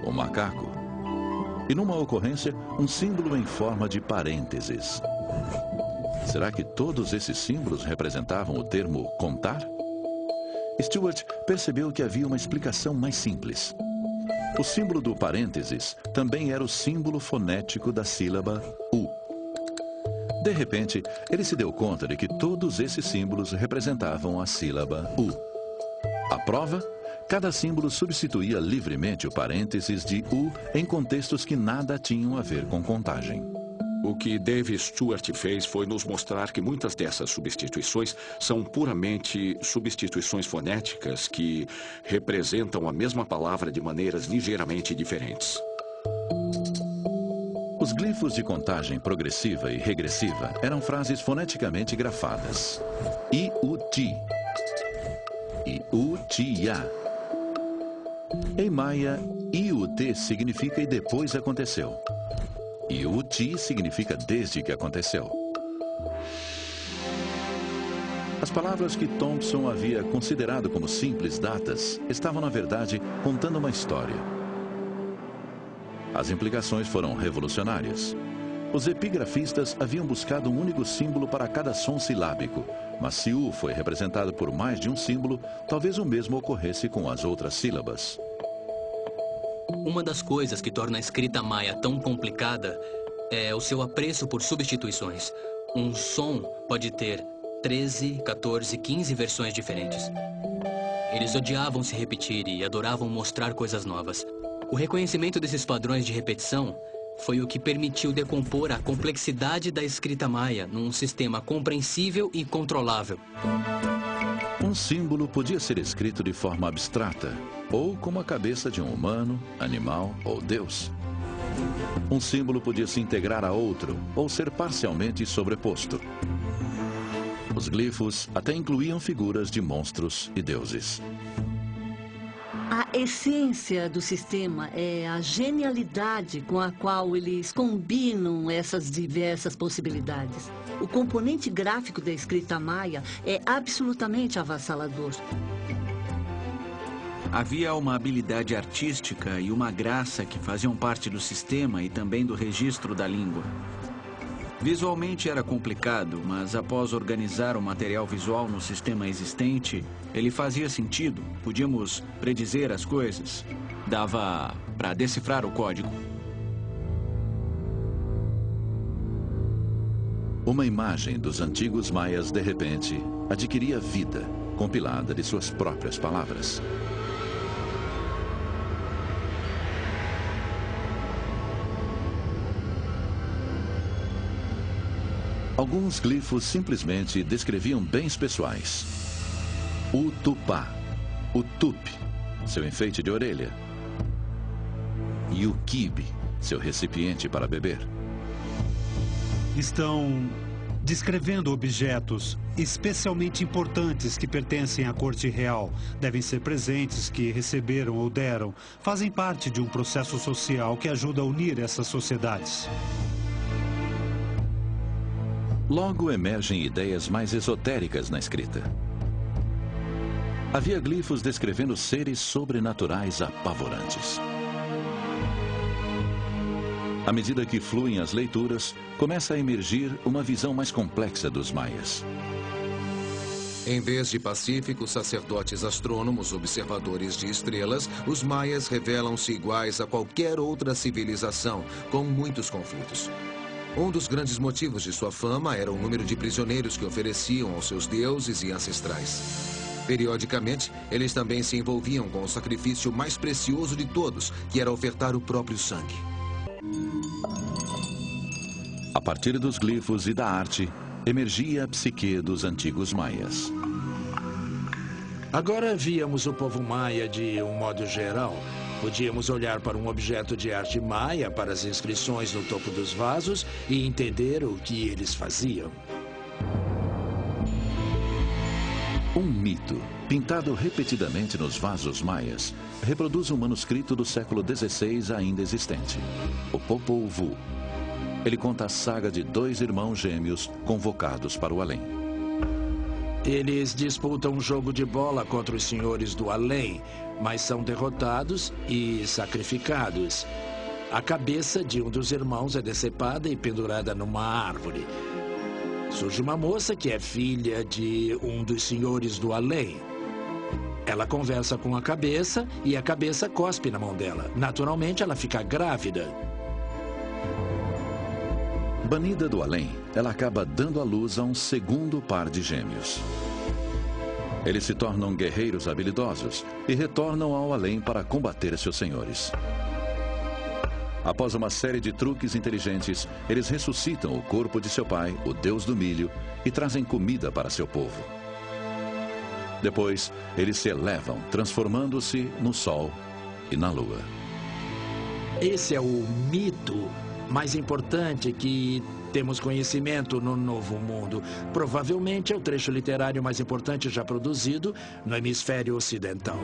o macaco. E numa ocorrência, um símbolo em forma de parênteses. Será que todos esses símbolos representavam o termo contar? Stewart percebeu que havia uma explicação mais simples. O símbolo do parênteses também era o símbolo fonético da sílaba U. De repente, ele se deu conta de que todos esses símbolos representavam a sílaba U. A prova? Cada símbolo substituía livremente o parênteses de U em contextos que nada tinham a ver com contagem. O que Dave Stewart fez foi nos mostrar que muitas dessas substituições são puramente substituições fonéticas que representam a mesma palavra de maneiras ligeiramente diferentes. Os glifos de contagem progressiva e regressiva eram frases foneticamente grafadas. I-U-Ti. I-U-Ti-Ya. Em maia, I-U-T significa e depois aconteceu. E o Ti significa desde que aconteceu. As palavras que Thompson havia considerado como simples datas estavam, na verdade, contando uma história. As implicações foram revolucionárias. Os epigrafistas haviam buscado um único símbolo para cada som silábico, mas se U foi representado por mais de um símbolo, talvez o mesmo ocorresse com as outras sílabas. Uma das coisas que torna a escrita maia tão complicada é o seu apreço por substituições. Um som pode ter 13, 14, 15 versões diferentes. Eles odiavam se repetir e adoravam mostrar coisas novas. O reconhecimento desses padrões de repetição foi o que permitiu decompor a complexidade da escrita maia num sistema compreensível e controlável. Um símbolo podia ser escrito de forma abstrata, ou como a cabeça de um humano, animal ou Deus. Um símbolo podia se integrar a outro, ou ser parcialmente sobreposto. Os glifos até incluíam figuras de monstros e deuses. A essência do sistema é a genialidade com a qual eles combinam essas diversas possibilidades. O componente gráfico da escrita maia é absolutamente avassalador. Havia uma habilidade artística e uma graça que faziam parte do sistema e também do registro da língua. Visualmente era complicado, mas após organizar o material visual no sistema existente, ele fazia sentido. Podíamos predizer as coisas. Dava para decifrar o código. Uma imagem dos antigos maias, de repente, adquiria vida, compilada de suas próprias palavras. Alguns glifos simplesmente descreviam bens pessoais. O tupá, o tupi, seu enfeite de orelha. E o quibe, seu recipiente para beber. Estão descrevendo objetos especialmente importantes que pertencem à corte real. Devem ser presentes que receberam ou deram. Fazem parte de um processo social que ajuda a unir essas sociedades. Logo emergem ideias mais esotéricas na escrita. Havia glifos descrevendo seres sobrenaturais apavorantes. À medida que fluem as leituras, começa a emergir uma visão mais complexa dos maias. Em vez de pacíficos sacerdotes astrônomos observadores de estrelas, os maias revelam-se iguais a qualquer outra civilização, com muitos conflitos. Um dos grandes motivos de sua fama era o número de prisioneiros que ofereciam aos seus deuses e ancestrais. Periodicamente, eles também se envolviam com o sacrifício mais precioso de todos, que era ofertar o próprio sangue. A partir dos glifos e da arte, emergia a psique dos antigos maias. Agora víamos o povo maia de um modo geral. Podíamos olhar para um objeto de arte maia, para as inscrições no topo dos vasos e entender o que eles faziam. Um mito, pintado repetidamente nos vasos maias, reproduz um manuscrito do século XVI ainda existente, o Popol Vuh. Ele conta a saga de dois irmãos gêmeos convocados para o além. Eles disputam um jogo de bola contra os senhores do além, mas são derrotados e sacrificados. A cabeça de um dos irmãos é decepada e pendurada numa árvore. Surge uma moça que é filha de um dos senhores do além. Ela conversa com a cabeça e a cabeça cospe na mão dela. Naturalmente, ela fica grávida. Banida do além, ela acaba dando à luz a um segundo par de gêmeos. Eles se tornam guerreiros habilidosos e retornam ao além para combater seus senhores. Após uma série de truques inteligentes, eles ressuscitam o corpo de seu pai, o deus do milho, e trazem comida para seu povo. Depois, eles se elevam, transformando-se no sol e na lua. Esse é o mito mais importante que temos conhecimento no Novo Mundo. Provavelmente é o trecho literário mais importante já produzido no hemisfério ocidental.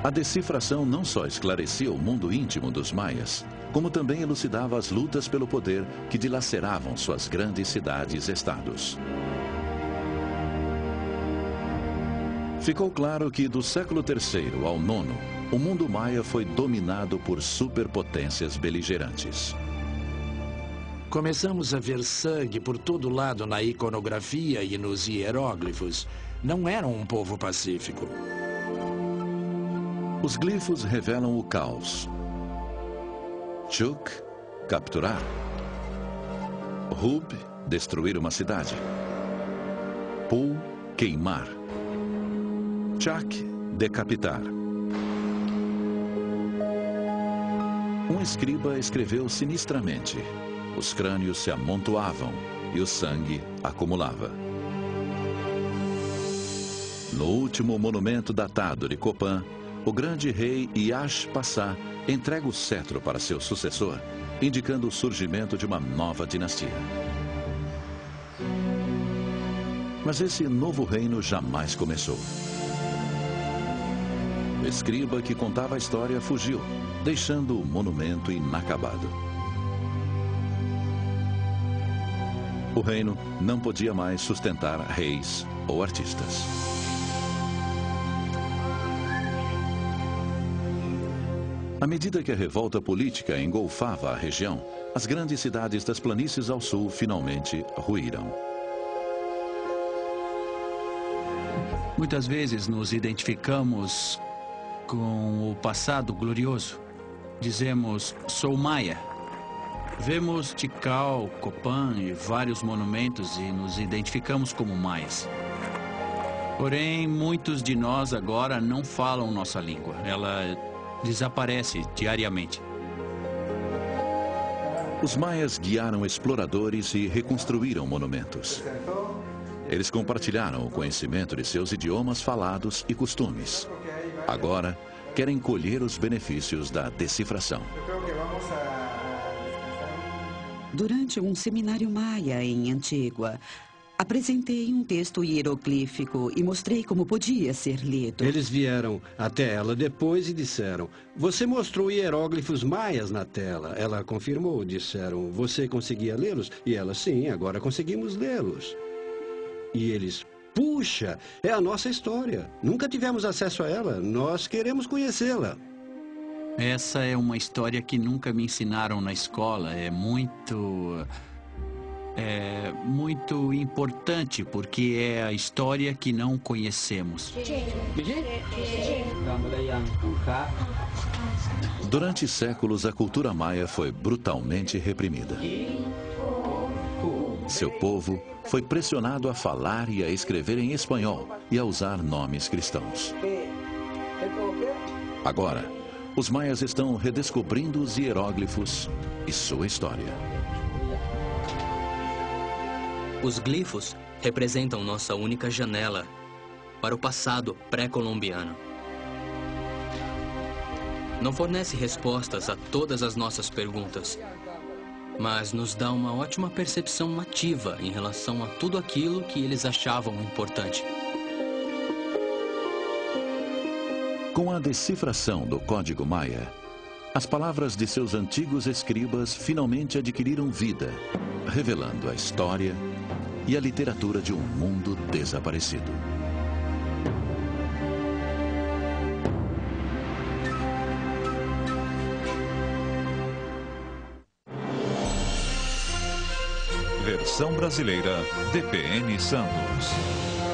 A decifração não só esclarecia o mundo íntimo dos maias, como também elucidava as lutas pelo poder que dilaceravam suas grandes cidades-estados. Ficou claro que do século III ao IX, o mundo maia foi dominado por superpotências beligerantes. Começamos a ver sangue por todo lado na iconografia e nos hieróglifos. Não eram um povo pacífico. Os glifos revelam o caos. Chuk, capturar. Hub, destruir uma cidade. Pul, queimar. Chak, decapitar. Um escriba escreveu sinistramente. Os crânios se amontoavam e o sangue acumulava. No último monumento datado de Copan, o grande rei Yash-Passá entrega o cetro para seu sucessor, indicando o surgimento de uma nova dinastia. Mas esse novo reino jamais começou. O escriba que contava a história fugiu, deixando o monumento inacabado. O reino não podia mais sustentar reis ou artistas. À medida que a revolta política engolfava a região, as grandes cidades das planícies ao sul finalmente ruíram. Muitas vezes nos identificamos com o passado glorioso. Dizemos, sou maia. Vemos Tikal, Copan e vários monumentos e nos identificamos como maias. Porém, muitos de nós agora não falam nossa língua. Ela desaparece diariamente. Os maias guiaram exploradores e reconstruíram monumentos. Eles compartilharam o conhecimento de seus idiomas falados e costumes. Agora, querem colher os benefícios da decifração. Durante um seminário maia em Antígua, apresentei um texto hieroglífico e mostrei como podia ser lido. Eles vieram até ela depois e disseram, você mostrou hieróglifos maias na tela. Ela confirmou, disseram, você conseguia lê-los? E ela, sim, agora conseguimos lê-los. E eles, puxa, é a nossa história. Nunca tivemos acesso a ela, nós queremos conhecê-la. Essa é uma história que nunca me ensinaram na escola. É muito importante, porque é a história que não conhecemos. Durante séculos, a cultura maia foi brutalmente reprimida. Seu povo foi pressionado a falar e a escrever em espanhol e a usar nomes cristãos. Agora, os maias estão redescobrindo os hieróglifos e sua história. Os glifos representam nossa única janela para o passado pré-colombiano. Não fornece respostas a todas as nossas perguntas, mas nos dá uma ótima percepção ativa em relação a tudo aquilo que eles achavam importante. Com a decifração do Código Maia, as palavras de seus antigos escribas finalmente adquiriram vida, revelando a história, e a literatura de um mundo desaparecido. Versão brasileira, DPN Santos.